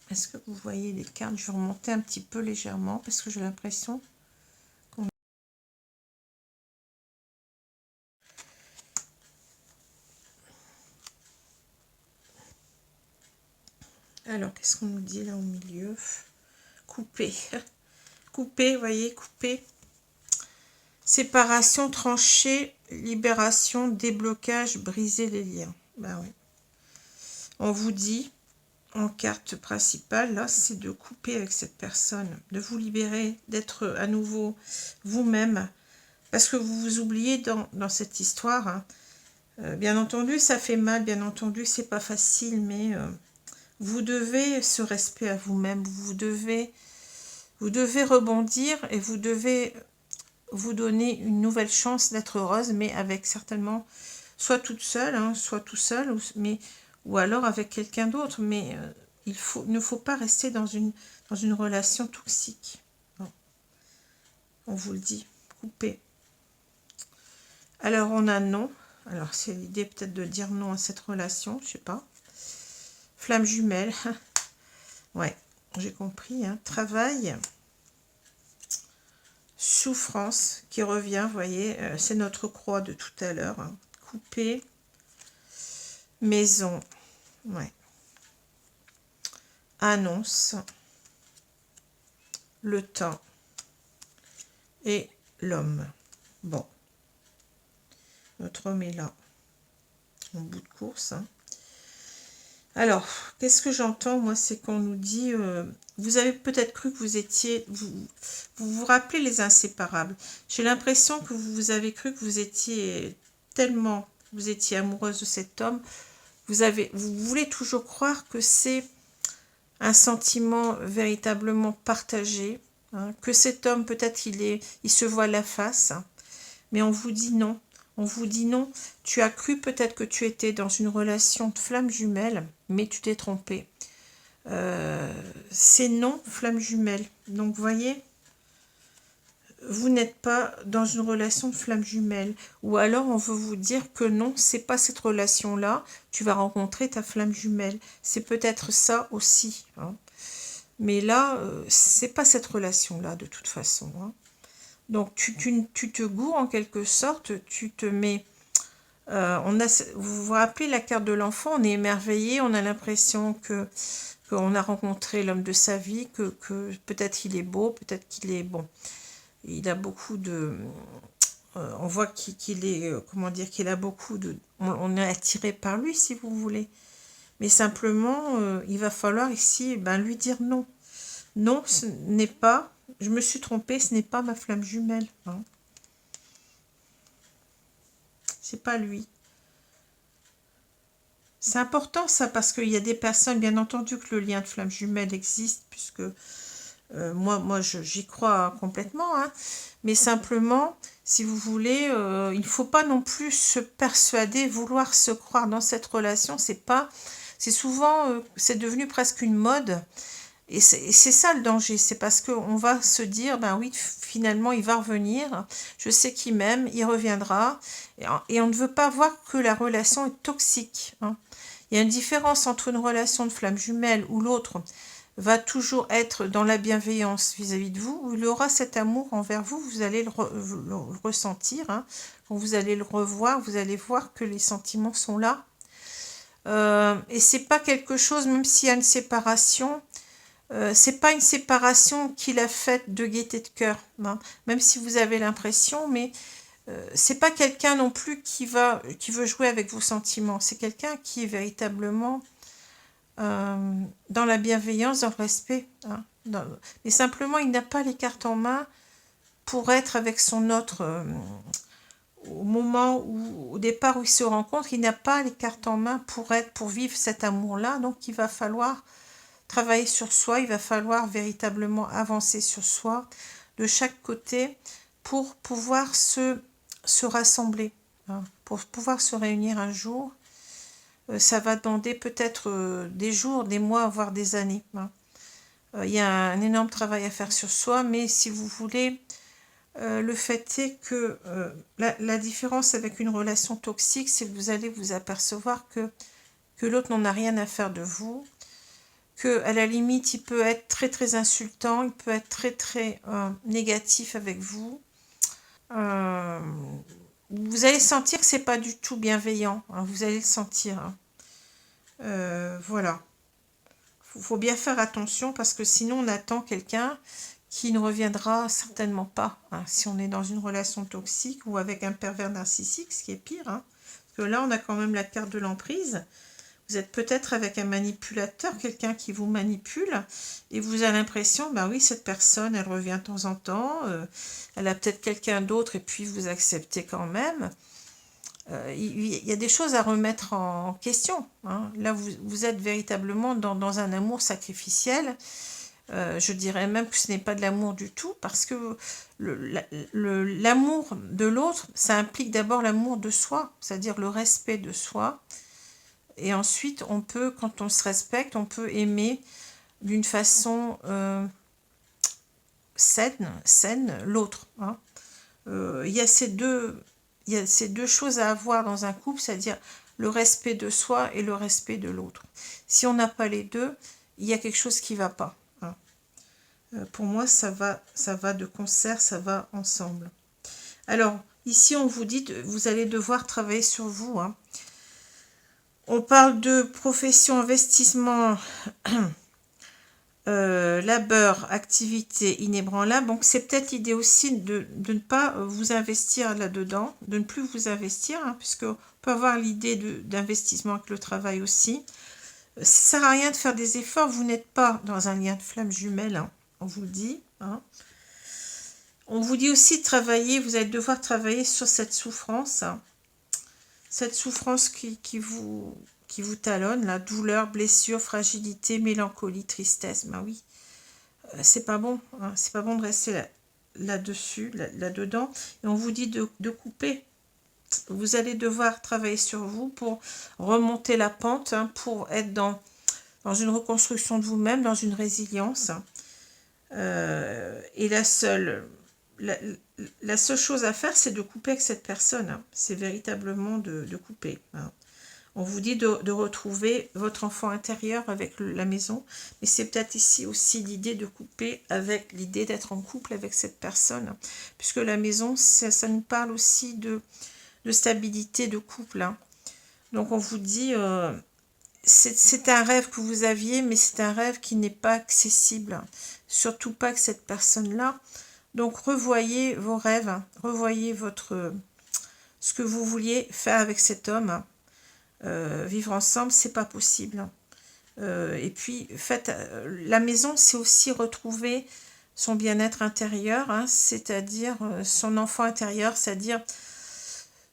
[SPEAKER 1] Est-ce que vous voyez les cartes? Je vais remonter un petit peu légèrement parce que j'ai l'impression qu'on... Alors, qu'est-ce qu'on nous dit là au milieu? Couper. Couper, vous voyez, couper. Séparation, tranchée, libération, déblocage, briser les liens. Ben oui. On vous dit, en carte principale, là, c'est de couper avec cette personne, de vous libérer, d'être à nouveau vous-même, parce que vous vous oubliez dans cette histoire. Hein. Bien entendu, ça fait mal, bien entendu, c'est pas facile, mais vous devez ce respect à vous-même, vous devez rebondir et vous devez vous donner une nouvelle chance d'être heureuse, mais avec certainement, soit toute seule, hein, soit tout seul, ou alors avec quelqu'un d'autre, mais ne faut pas rester dans une relation toxique. Bon. On vous le dit, coupez. Alors on a non, alors c'est l'idée peut-être de dire non à cette relation, je sais pas. Flamme jumelle, ouais, j'ai compris, hein. Travail. Souffrance qui revient, vous voyez, c'est notre croix de tout à l'heure. Hein. Couper, maison, ouais. Annonce, le temps et l'homme. Bon, notre homme est là. en bout de course. Hein. Alors, qu'est-ce que j'entends, moi, c'est qu'on nous dit, vous avez peut-être cru que vous étiez, vous rappelez les inséparables. J'ai l'impression que vous avez cru que vous étiez tellement, vous étiez amoureuse de cet homme, vous voulez toujours croire que c'est un sentiment véritablement partagé, hein, que cet homme, peut-être, il se voit la face, hein, mais on vous dit non. On vous dit non, tu as cru peut-être que tu étais dans une relation de flamme jumelle, mais tu t'es trompé. C'est non, flamme jumelle. Donc, vous voyez, vous n'êtes pas dans une relation de flamme jumelle. Ou alors, on veut vous dire que non, c'est pas cette relation-là. Tu vas rencontrer ta flamme jumelle. C'est peut-être ça aussi. Hein. Mais là, c'est pas cette relation-là, de toute façon. Hein. Donc, tu te gourres en quelque sorte, tu te mets... vous vous rappelez la carte de l'enfant, on est émerveillé, on a l'impression qu'on a rencontré l'homme de sa vie, que peut-être il est beau, peut-être qu'il est bon. Il a beaucoup de... on voit qu'il est, comment dire, qu'il a beaucoup de... On est attiré par lui, si vous voulez. Mais simplement, il va falloir ici lui dire non. Non, ce n'est pas... Je me suis trompée, ce n'est pas ma flamme jumelle. Hein. C'est pas lui. C'est important ça, parce qu'il y a des personnes, bien entendu que le lien de flamme jumelle existe, puisque moi j'y crois complètement, hein, mais simplement, si vous voulez, il ne faut pas non plus se persuader, vouloir se croire dans cette relation, c'est souvent, c'est devenu presque une mode, et c'est ça le danger, c'est parce qu'on va se dire, ben oui, finalement il va revenir, je sais qu'il m'aime, il reviendra, et on ne veut pas voir que la relation est toxique. Hein. Il y a une différence entre une relation de flamme jumelle où l'autre va toujours être dans la bienveillance vis-à-vis de vous, où il aura cet amour envers vous, vous allez le ressentir, hein. Quand vous allez le revoir, vous allez voir que les sentiments sont là. Et c'est pas quelque chose, même s'il y a une séparation, c'est pas une séparation qu'il a faite de gaieté de cœur, hein, même si vous avez l'impression, mais c'est pas quelqu'un non plus qui veut jouer avec vos sentiments, c'est quelqu'un qui est véritablement dans la bienveillance, dans le respect, hein, mais simplement il n'a pas les cartes en main pour être avec son autre au moment où, au départ où ils se rencontrent, il n'a pas les cartes en main pour vivre cet amour-là, donc il va falloir travailler sur soi, il va falloir véritablement avancer sur soi de chaque côté pour pouvoir se rassembler, hein, pour pouvoir se réunir un jour. Ça va demander peut-être des jours, des mois, voire des années. Hein. Il y a un énorme travail à faire sur soi, mais si vous voulez, le fait est que la différence avec une relation toxique, c'est que vous allez vous apercevoir que l'autre n'en a rien à faire de vous, qu'à la limite, il peut être très très insultant, il peut être très très négatif avec vous. Vous allez sentir que c'est pas du tout bienveillant, hein, vous allez le sentir. Hein. Voilà. Faut bien faire attention parce que sinon on attend quelqu'un qui ne reviendra certainement pas. Hein, si on est dans une relation toxique ou avec un pervers narcissique, ce qui est pire. Hein, parce que là, on a quand même la carte de l'emprise. Vous êtes peut-être avec un manipulateur, quelqu'un qui vous manipule, et vous avez l'impression, ben oui, cette personne, elle revient de temps en temps, elle a peut-être quelqu'un d'autre, et puis vous acceptez quand même. Il y a des choses à remettre en question. Hein. Là, vous êtes véritablement dans un amour sacrificiel. Je dirais même que ce n'est pas de l'amour du tout, parce que l'amour de l'autre, ça implique d'abord l'amour de soi, c'est-à-dire le respect de soi. Et ensuite, on peut, quand on se respecte, on peut aimer d'une façon saine l'autre. Hein. Il y a ces deux choses à avoir dans un couple, c'est-à-dire le respect de soi et le respect de l'autre. Si on n'a pas les deux, il y a quelque chose qui ne va pas. Hein. Pour moi, ça va de concert, ça va ensemble. Alors, ici, on vous dit, vous allez devoir travailler sur vous. Hein. On parle de profession, investissement, labeur, activité inébranlable. Donc, c'est peut-être l'idée aussi de ne pas vous investir là-dedans, de ne plus vous investir, hein, puisque peut avoir l'idée d'investissement avec le travail aussi. Ça ne sert à rien de faire des efforts, vous n'êtes pas dans un lien de flamme jumelle, hein, on vous le dit. Hein. On vous dit aussi de travailler, vous allez devoir travailler sur cette souffrance. Hein. Cette souffrance qui vous talonne, la douleur, blessure, fragilité, mélancolie, tristesse. Ben oui, c'est pas bon, hein, c'est pas bon de rester là-dessus, là-dedans. Et on vous dit de couper. Vous allez devoir travailler sur vous pour remonter la pente, hein, pour être dans une reconstruction de vous-même, dans une résilience. Et la seule chose à faire, c'est de couper avec cette personne. Hein. C'est véritablement de couper. Hein. On vous dit de retrouver votre enfant intérieur avec la maison, mais c'est peut-être ici aussi l'idée de couper avec l'idée d'être en couple avec cette personne, hein, puisque la maison, ça nous parle aussi de stabilité, de couple. Hein. Donc on vous dit, c'est un rêve que vous aviez, mais c'est un rêve qui n'est pas accessible, hein. Surtout pas que cette personne-là. Donc revoyez vos rêves, hein. Revoyez ce que vous vouliez faire avec cet homme. Hein. Vivre ensemble, c'est pas possible. Et puis, faites la maison, c'est aussi retrouver son bien-être intérieur, hein, c'est-à-dire son enfant intérieur, c'est-à-dire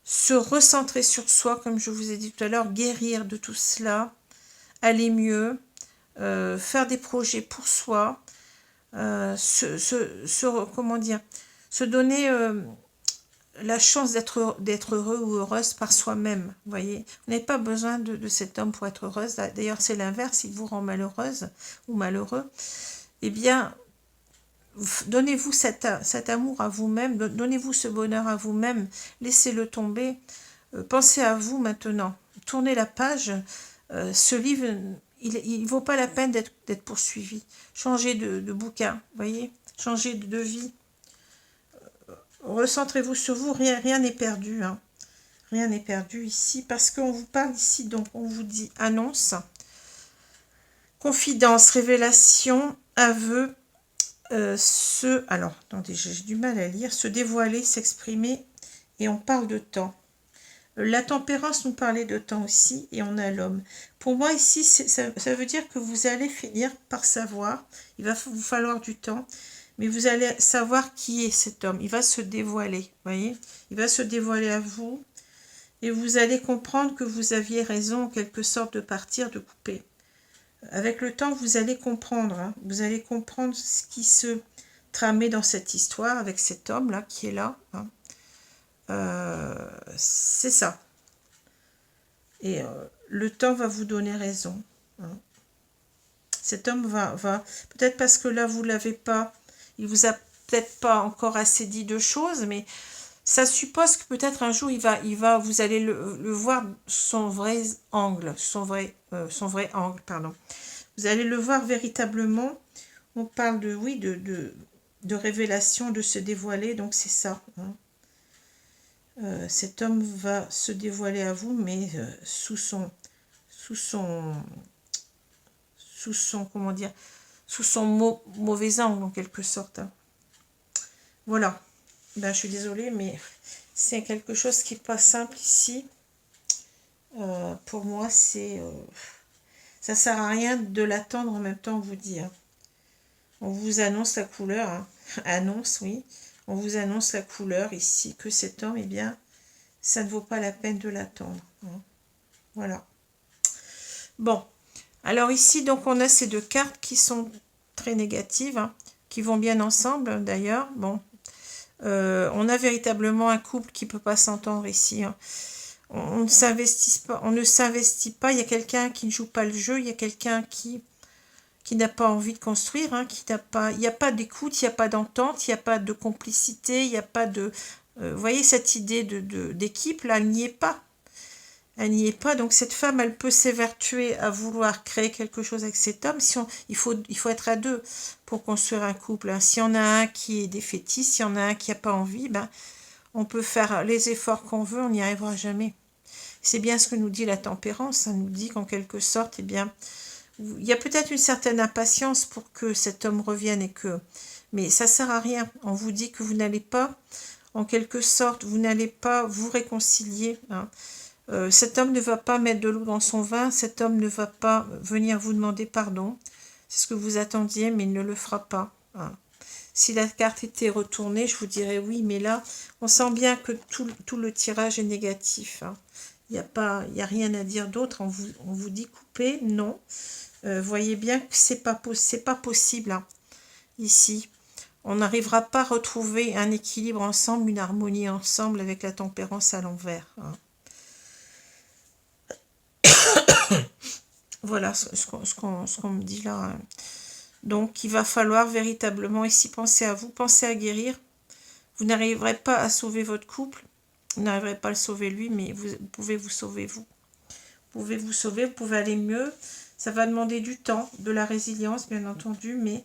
[SPEAKER 1] se recentrer sur soi, comme je vous ai dit tout à l'heure, guérir de tout cela, aller mieux, faire des projets pour soi, comment dire, se donner la chance d'être heureux ou heureuse par soi-même, vous voyez. Vous n'avez pas besoin de cet homme pour être heureuse. D'ailleurs, c'est l'inverse, il vous rend malheureuse ou malheureux. Eh bien, donnez-vous cet amour à vous-même, donnez-vous ce bonheur à vous-même, laissez-le tomber. Pensez à vous maintenant. Tournez la page. Ce livre, il ne vaut pas la peine d'être poursuivi. Changez de bouquin, vous voyez. Changez de vie. Recentrez-vous sur vous, rien n'est perdu. Hein. Rien n'est perdu ici, parce qu'on vous parle ici, donc on vous dit annonce, confidence, révélation, aveu, alors, attendez, j'ai du mal à lire, se dévoiler, s'exprimer, et on parle de temps. La tempérance nous parlait de temps aussi, et on a l'homme. Pour moi, ici, ça veut dire que vous allez finir par savoir, il va vous falloir du temps, mais vous allez savoir qui est cet homme. Il va se dévoiler, vous voyez. Il va se dévoiler à vous, et vous allez comprendre que vous aviez raison, en quelque sorte, de partir, de couper. Avec le temps, vous allez comprendre. Hein, vous allez comprendre ce qui se tramait dans cette histoire, avec cet homme-là, qui est là. Hein. C'est ça. Et le temps va vous donner raison. Hein. Cet homme va peut-être parce que là, vous ne l'avez pas, il vous a peut-être pas encore assez dit de choses, mais ça suppose que peut-être un jour, vous allez le voir son vrai angle, son vrai angle, pardon. Vous allez le voir véritablement. On parle de révélation, de se dévoiler, donc c'est ça. Hein. Cet homme va se dévoiler à vous, mais sous son comment dire, sous son mauvais angle en quelque sorte. Hein. Voilà. Ben, je suis désolée, mais c'est quelque chose qui n'est pas simple ici. Pour moi, ça sert à rien de l'attendre en même temps, on vous dit. Hein. On vous annonce la couleur. Hein. Annonce, oui. On vous annonce la couleur ici, que cet homme, eh bien, ça ne vaut pas la peine de l'attendre. Hein. Voilà. Bon. Alors ici, donc, on a ces deux cartes qui sont très négatives, hein, qui vont bien ensemble, d'ailleurs. Bon. On a véritablement un couple qui ne peut pas s'entendre ici. Hein. On ne s'investit pas. Il y a quelqu'un qui ne joue pas le jeu. Il y a quelqu'un qui n'a pas envie de construire. Hein, il n'y a pas d'écoute, il n'y a pas d'entente, il n'y a pas de complicité, il n'y a pas de... vous voyez, cette idée d'équipe, là, elle n'y est pas. Elle n'y est pas. Donc, cette femme, elle peut s'évertuer à vouloir créer quelque chose avec cet homme. Il faut être à deux pour construire un couple. Hein. S'il y en a un qui est défaitiste, s'il y en a un qui n'a pas envie, ben, on peut faire les efforts qu'on veut, on n'y arrivera jamais. C'est bien ce que nous dit la tempérance. Ça nous dit qu'en quelque sorte, eh bien, il y a peut-être une certaine impatience pour que cet homme revienne mais ça ne sert à rien. On vous dit que vous n'allez pas, en quelque sorte, vous n'allez pas vous réconcilier. Hein. Cet homme ne va pas mettre de l'eau dans son vin, cet homme ne va pas venir vous demander pardon. C'est ce que vous attendiez, mais il ne le fera pas. Hein. Si la carte était retournée, je vous dirais oui, mais là, on sent bien que tout le tirage est négatif. Hein. Il n'y a rien à dire d'autre. On vous dit couper, non. Voyez bien que c'est pas possible hein, ici. On n'arrivera pas à retrouver un équilibre ensemble, une harmonie ensemble avec la tempérance à l'envers. Hein. Voilà ce qu'on me dit là. Hein. Donc, il va falloir véritablement ici penser à vous, penser à guérir. Vous n'arriverez pas à sauver votre couple, vous n'arriverez pas à le sauver lui, mais vous pouvez vous sauver vous. Vous pouvez vous sauver, vous pouvez aller mieux. Ça va demander du temps, de la résilience, bien entendu, mais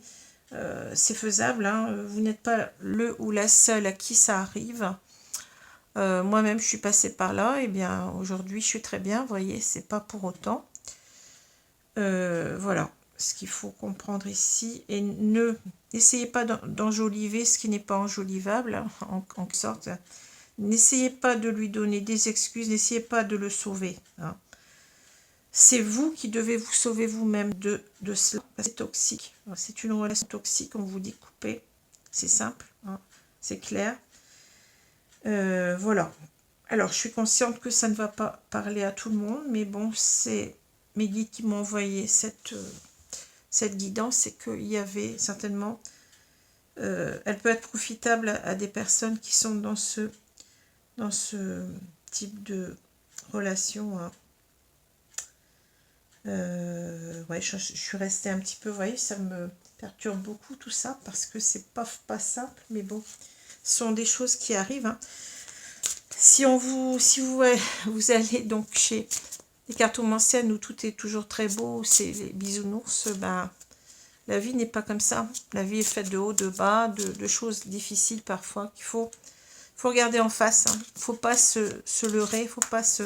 [SPEAKER 1] c'est faisable. Hein. Vous n'êtes pas le ou la seule à qui ça arrive. Moi-même, je suis passée par là. Et bien, aujourd'hui, je suis très bien. Vous voyez, c'est pas pour autant. Voilà ce qu'il faut comprendre ici. Et n'essayez pas d'enjoliver ce qui n'est pas enjolivable, hein, en sorte. N'essayez pas de lui donner des excuses, n'essayez pas de le sauver. Hein. C'est vous qui devez vous sauver vous-même de cela. C'est toxique. C'est une relation toxique, on vous dit couper. C'est simple, hein. C'est clair. Voilà. Alors, je suis consciente que ça ne va pas parler à tout le monde, mais bon, c'est mes guides qui m'ont envoyé cette guidance, c'est qu'il y avait certainement... elle peut être profitable à des personnes qui sont dans ce type de relation. Hein. Ouais, je suis restée un petit peu, vous voyez, ça me perturbe beaucoup tout ça, parce que c'est pas simple, mais bon, ce sont des choses qui arrivent. Hein. Si vous allez donc chez les cartomanciennes où tout est toujours très beau, c'est les bisounours, ben, la vie n'est pas comme ça. La vie est faite de haut, de bas, de choses difficiles parfois qu'il faut regarder en face. Hein. Il ne faut pas se leurrer, il ne faut pas se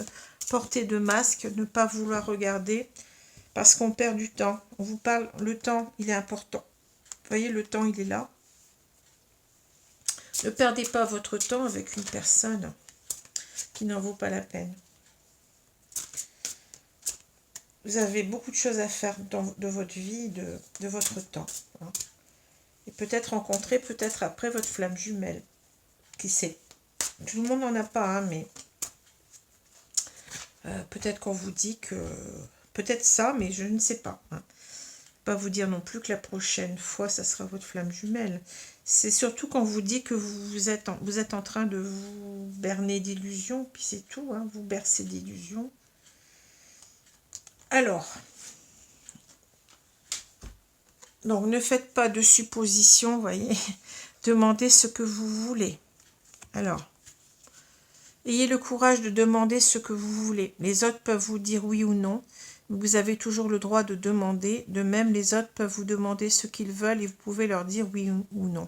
[SPEAKER 1] porter de masque, ne pas vouloir regarder, parce qu'on perd du temps. On vous parle, le temps, il est important. Vous voyez, le temps, il est là. Ne perdez pas votre temps avec une personne qui n'en vaut pas la peine. Vous avez beaucoup de choses à faire de votre vie, de votre temps. Hein. Et peut-être rencontrer, peut-être après, votre flamme jumelle. Qui sait? Tout le monde n'en a pas, hein, mais peut-être qu'on vous dit que... Peut-être ça, mais je ne sais pas. Hein. Pas vous dire non plus que la prochaine fois, ça sera votre flamme jumelle. C'est surtout quand on vous dit que vous êtes en train de vous berner d'illusions, puis c'est tout, hein, vous bercez d'illusions. Alors, donc ne faites pas de suppositions, voyez. Demandez ce que vous voulez. Alors, ayez le courage de demander ce que vous voulez. Les autres peuvent vous dire oui ou non. Vous avez toujours le droit de demander. De même, les autres peuvent vous demander ce qu'ils veulent et vous pouvez leur dire oui ou non.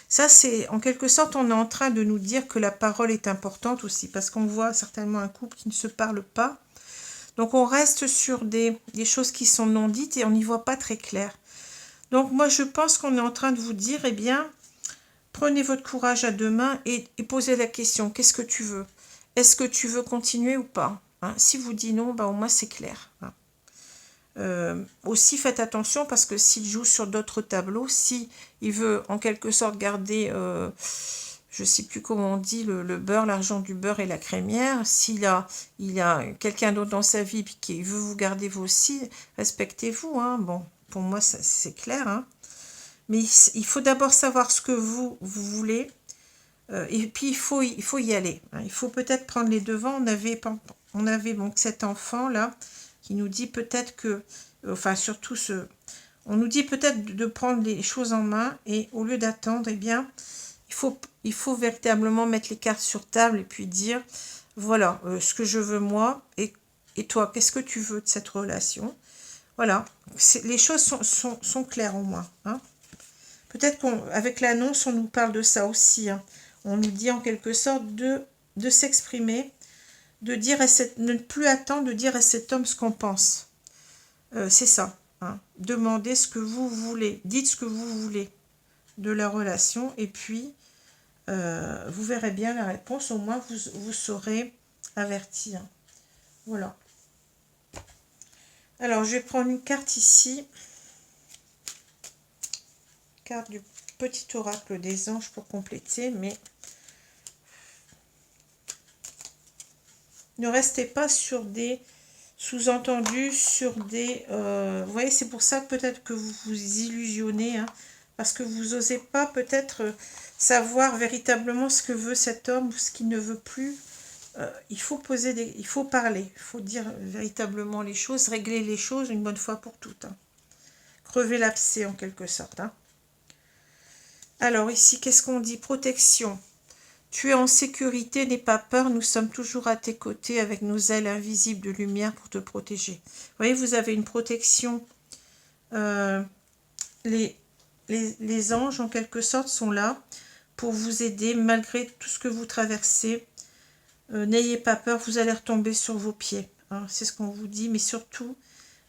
[SPEAKER 1] Ça, c'est en quelque sorte, on est en train de nous dire que la parole est importante aussi, parce qu'on voit certainement un couple qui ne se parle pas. Donc, on reste sur des choses qui sont non dites et on n'y voit pas très clair. Donc, moi, je pense qu'on est en train de vous dire, eh bien, prenez votre courage à deux mains et posez la question, qu'est-ce que tu veux? Est-ce que tu veux continuer ou pas? Hein, si vous dites non, ben, au moins, c'est clair. Hein. Aussi, faites attention, parce que s'il joue sur d'autres tableaux, si il veut en quelque sorte garder... je ne sais plus comment on dit, le beurre, l'argent du beurre et la crémière. Il y a quelqu'un d'autre dans sa vie qui veut vous garder vous aussi, respectez-vous. Hein. Bon, pour moi, c'est clair. Hein. Mais il faut d'abord savoir ce que vous voulez. Et puis, il faut y aller. Hein. Il faut peut-être prendre les devants. On avait donc cet enfant-là qui nous dit peut-être que... Enfin, surtout on nous dit peut-être de prendre les choses en main. Et au lieu d'attendre, eh bien... Il faut véritablement mettre les cartes sur table et puis dire, voilà, ce que je veux moi, et toi, qu'est-ce que tu veux de cette relation? Voilà, les choses sont claires au moins. Hein. Peut-être qu'avec l'annonce, on nous parle de ça aussi. Hein. On nous dit en quelque sorte de s'exprimer, de dire ne plus attendre de dire à cet homme ce qu'on pense. C'est ça. Hein. Demandez ce que vous voulez, dites ce que vous voulez de la relation, et puis vous verrez bien la réponse, au moins vous saurez avertir. Voilà. Alors, je vais prendre une carte ici. Carte du petit oracle des anges pour compléter, mais ne restez pas sur des sous-entendus, sur des... vous voyez, c'est pour ça peut-être que vous vous illusionnez, hein, parce que vous n'osez pas peut-être savoir véritablement ce que veut cet homme ou ce qu'il ne veut plus. Il faut il faut parler, il faut dire véritablement les choses, régler les choses une bonne fois pour toutes. Hein. Crever l'abcès en quelque sorte. Hein. Alors ici, qu'est-ce qu'on dit? Protection. Tu es en sécurité, n'aie pas peur, nous sommes toujours à tes côtés avec nos ailes invisibles de lumière pour te protéger. Vous voyez, vous avez une protection. Les anges, en quelque sorte, sont là pour vous aider malgré tout ce que vous traversez. N'ayez pas peur, vous allez retomber sur vos pieds. Hein, c'est ce qu'on vous dit, mais surtout,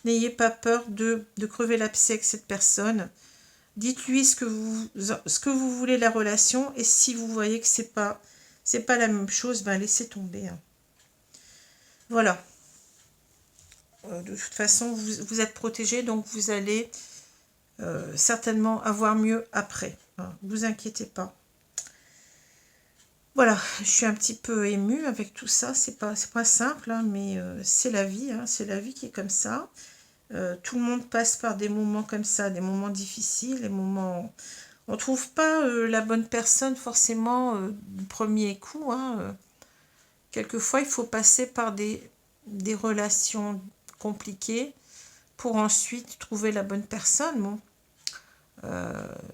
[SPEAKER 1] n'ayez pas peur de crever l'abcès avec cette personne. Dites-lui ce que vous voulez de la relation, et si vous voyez que c'est pas la même chose, ben laissez tomber. Hein. Voilà. De toute façon, vous êtes protégé, donc vous allez certainement avoir mieux après. Hein. Ne vous inquiétez pas. Voilà, je suis un petit peu émue avec tout ça. C'est pas simple, hein, mais c'est la vie. Hein, c'est la vie qui est comme ça. Tout le monde passe par des moments comme ça, des moments difficiles, des moments... On ne trouve pas la bonne personne forcément du premier coup. Hein. Quelquefois, il faut passer par des relations compliquées pour ensuite trouver la bonne personne. Bon,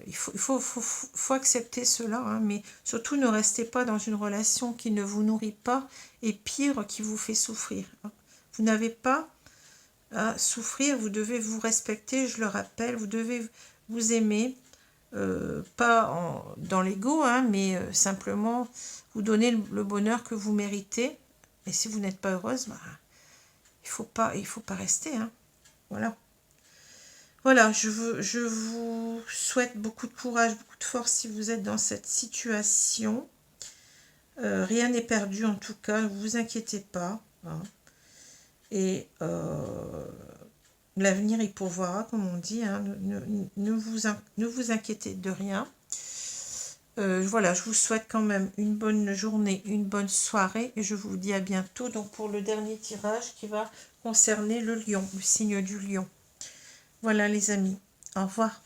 [SPEAKER 1] il faut accepter cela, hein, mais surtout ne restez pas dans une relation qui ne vous nourrit pas et pire, qui vous fait souffrir. Hein. Vous n'avez pas à souffrir, vous devez vous respecter, je le rappelle, vous devez vous aimer, pas dans l'ego, hein, mais simplement vous donner le bonheur que vous méritez. Et si vous n'êtes pas heureuse, bah, il faut pas rester. Hein. Voilà. Voilà, je vous souhaite beaucoup de courage, beaucoup de force si vous êtes dans cette situation. Rien n'est perdu en tout cas, ne vous inquiétez pas. Hein. Et l'avenir il pourvoira, comme on dit. Hein. Ne vous inquiétez de rien. Voilà, je vous souhaite quand même une bonne journée, une bonne soirée. Et je vous dis à bientôt donc pour le dernier tirage qui va concerner le lion, le signe du lion. Voilà les amis, au revoir.